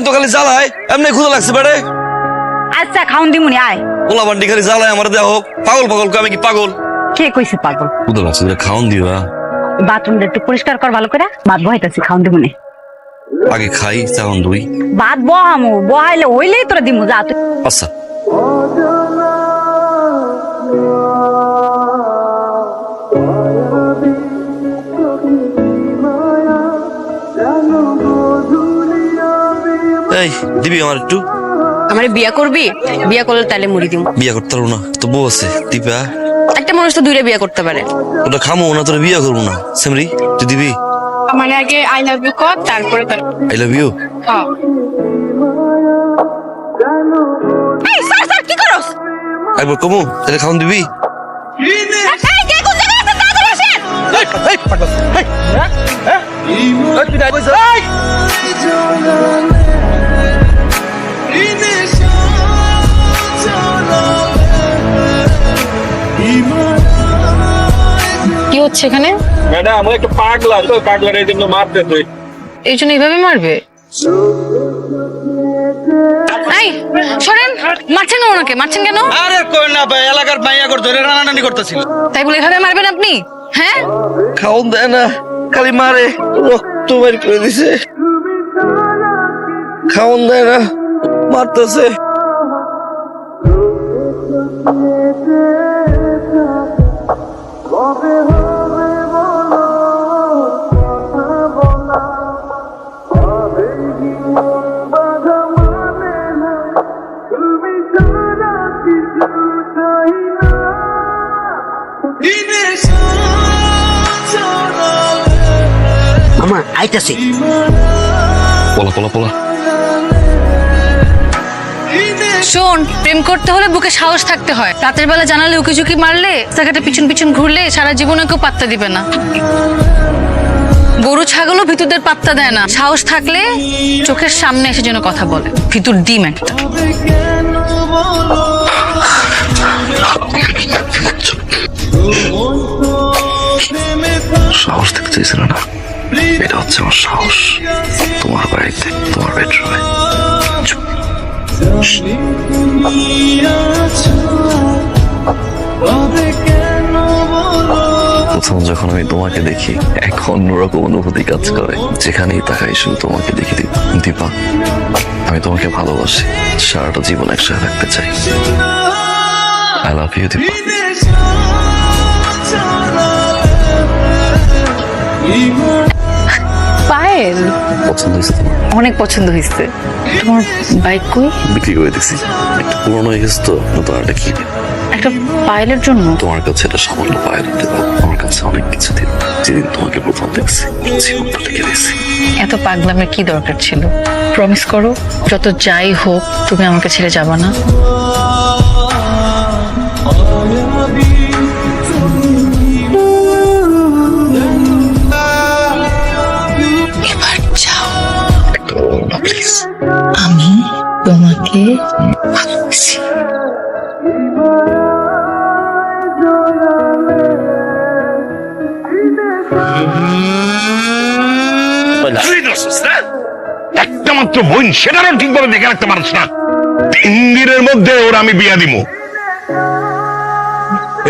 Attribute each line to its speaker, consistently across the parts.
Speaker 1: তো খালি জ্বালায় এমনি ক্ষুধা লাগছে বেড়ে।
Speaker 2: আচ্ছা খাউন দিমুনি আয়।
Speaker 1: পোলা বান্ডি খালি জ্বালায় আমার দেহ। পাগল পাগল আমি কি পাগল?
Speaker 2: কে কইছে পাগল?
Speaker 1: ক্ষুধা লাগছে খাওন দিবা।
Speaker 2: বাথরুমটা একটু পরিষ্কার কর ভালো করে। ভাত বহাইতাছি খাউন দিমুনি।
Speaker 1: আগে খাই চাউন দুই।
Speaker 2: ভাত বহামু বহাইলে হইলেই তোরা দিমু যা তুই।
Speaker 1: আচ্ছা এই দিবি আমার একটু।
Speaker 3: আমারে বিয়া করবি? বিয়া করলে তাহলে মুড়ি দিমু।
Speaker 1: বিয়া করতে পারবো না তো বউ আছে দিবা।
Speaker 3: একটা মানুষ তো দুইটা বিয়া করতে পারে।
Speaker 1: ওটা খামো না তোর বিয়া করবো না। সেমরি তুই দিবি?
Speaker 3: আমার আগে আই লাভ ইউ কর তারপরে তোর।
Speaker 1: I love you.
Speaker 3: হ্যাঁ এই স্যার স্যার কি করছ?
Speaker 1: একবার কমু তাহলে খাওন দিবি।
Speaker 3: এই কে কোন জায়গায় আছে তাড়াতাড়ি আসেন।
Speaker 1: এই পাগল এই এই তুই কইছ এই
Speaker 3: কি হচ্ছে এখানে?
Speaker 4: ম্যাডাম আমরা একটা পাগলা তো পাগলার এই জন্য মারতে তুই
Speaker 3: এই জন্য এইভাবে মারবে? এই শোনেন মারছেন না ওনাকে? মারছেন কেন?
Speaker 1: আরে কই না ভাই এলাকার মাইয়া করে ধরে রানারানি করতেছিল।
Speaker 3: তাই বলে এভাবে মারবেন আপনি? হ্যাঁ
Speaker 1: খাওন দেয় না খালি মারে রক্ত বের করে দিছে। খাওন দেয় না মারতেছে।
Speaker 5: মামা আইতাছে।
Speaker 1: পোলা পোলা পোলা
Speaker 3: শোন, প্রেম করতে হলে বুকে সাহস থাকতে হয়। রাতের বেলা জানালে উকি ঝুঁকি মারলে জায়গাটা পিছন পিছন ঘুরলে সারা জীবনে কেউ পাত্তা দিবে না। গরু ছাগলও ভিতুরদের পাত্তা দেয় না। সাহস থাকলে চোখের সামনে এসে যেন কথা বলে। ভিতুর ডিম একটা।
Speaker 1: সাহস দেখতে চাইছিল না, এটা হচ্ছে আমার সাহস। তোমার বাড়িতে তোমার বেডরুমে প্রথম যখন আমি তোমাকে দেখি এক অন্যরকম অনুভূতি কাজ করে। যেখানেই তাকাই শুধু তোমাকে দেখি দীপা। আমি তোমাকে ভালোবাসি, সারাটা জীবন একসাথে থাকতে চাই। I love you Deepa.
Speaker 3: Payel
Speaker 1: পছন্দ হয়েছে তোমার?
Speaker 3: অনেক পছন্দ হয়েছে। তোমার বাইক কই?
Speaker 1: বিক্রি করে দিছি, একটু পুরনো হয়ে গেছে তো নতুন একটা কিনে।
Speaker 3: একটা পায়েলের জন্য?
Speaker 1: তোমার কাছে এটা সামান্য পায়েল হতে পারে, আমার কাছে অনেক কিছু দিন। যেদিন তোমাকে প্রথম দেখছি জীবনটা লিখে দিয়েছি।
Speaker 3: এত পাগলামের কি দরকার ছিল? প্রমিস করো যত যাই হোক তুমি আমাকে ছেড়ে যাবা না। এবার যাও।
Speaker 1: প্লিজ,
Speaker 3: আমি তোমাকে ভালোবাসি।
Speaker 4: একটা মাত্র বোন, সেটারও ঠিকভাবে দেখে রাখতে পারছ না। 3 দিনের মধ্যে ওর আমি বিয়া দিব।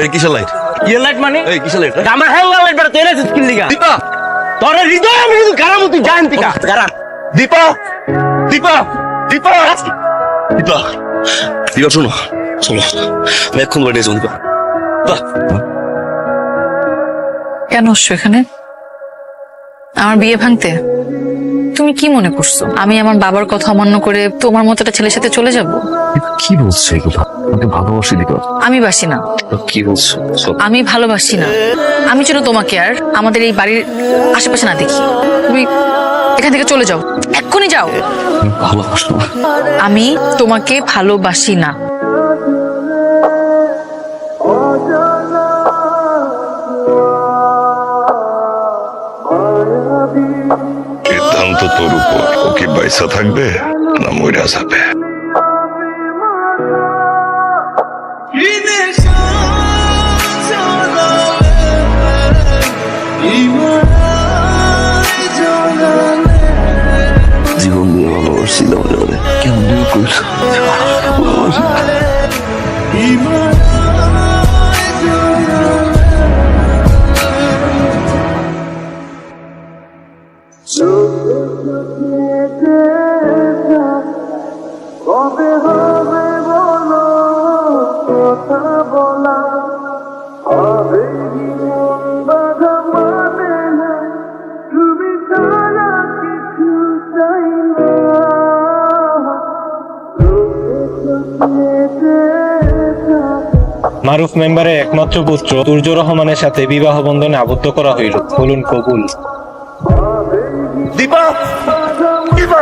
Speaker 1: এই কিসের লাইট?
Speaker 5: ইয়ে লাইট মানে?
Speaker 1: এই কিসের লাইট?
Speaker 5: আমার হ্যাঙ্গার লাইট বেটা তেলে স্কিল দিগা।
Speaker 1: দীপা,
Speaker 5: তোর হৃদয় আমি শুধু গারামু তুই জান তিকা। গারা।
Speaker 1: দীপা, দীপা, দীপা, দীপা, দীপা শোনো, চলো আমি এখন বাড়ি যাবো। দীপা,
Speaker 3: কেন আসছো এখানে? আমার বিয়ে ভাঙতে? তুমি কি মনে করছো আমি আমার বাবার কথা অমান্য করে তোমার মতো একটা ছেলের সাথে চলে যাব?
Speaker 1: কি বলছো এগুলো? আমাকে ভালোবাসি দীপা।
Speaker 3: আমি বাসি না।
Speaker 1: কি বলছো?
Speaker 3: আমি ভালোবাসি না। আমি যেন তোমাকে আর আমাদের এই বাড়ির আশেপাশে না দেখি। তুমি এখান থেকে চলে যাও, এক্ষুনি যাও।
Speaker 1: ভালোবাসো না?
Speaker 3: আমি তোমাকে ভালোবাসি না।
Speaker 4: সিদ্ধান্ত তোর উপর। ও কি পয়সা থাকবে না মইরা যাবে?
Speaker 6: মারুফ মেম্বারের একমাত্র পুত্র তুর্জুর রহমানের সাথে বিবাহ বন্ধনে আবদ্ধ করা হইল। বলুন কবুল।
Speaker 4: দীপা দীপা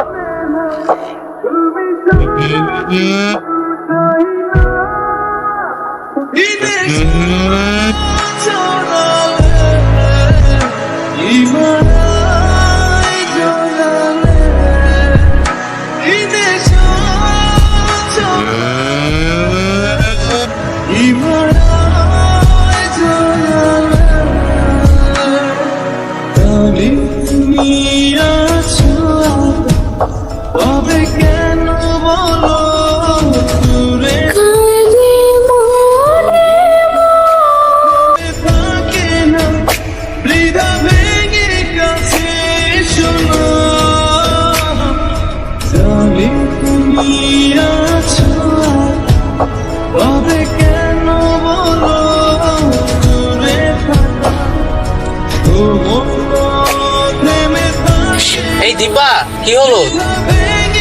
Speaker 5: এই দীপা, কি হলো?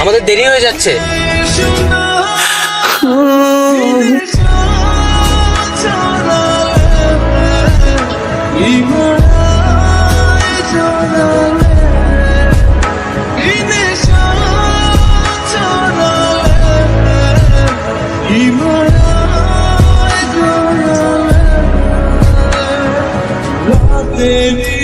Speaker 5: আমাদের দেরি হয়ে যাচ্ছে।
Speaker 7: Baby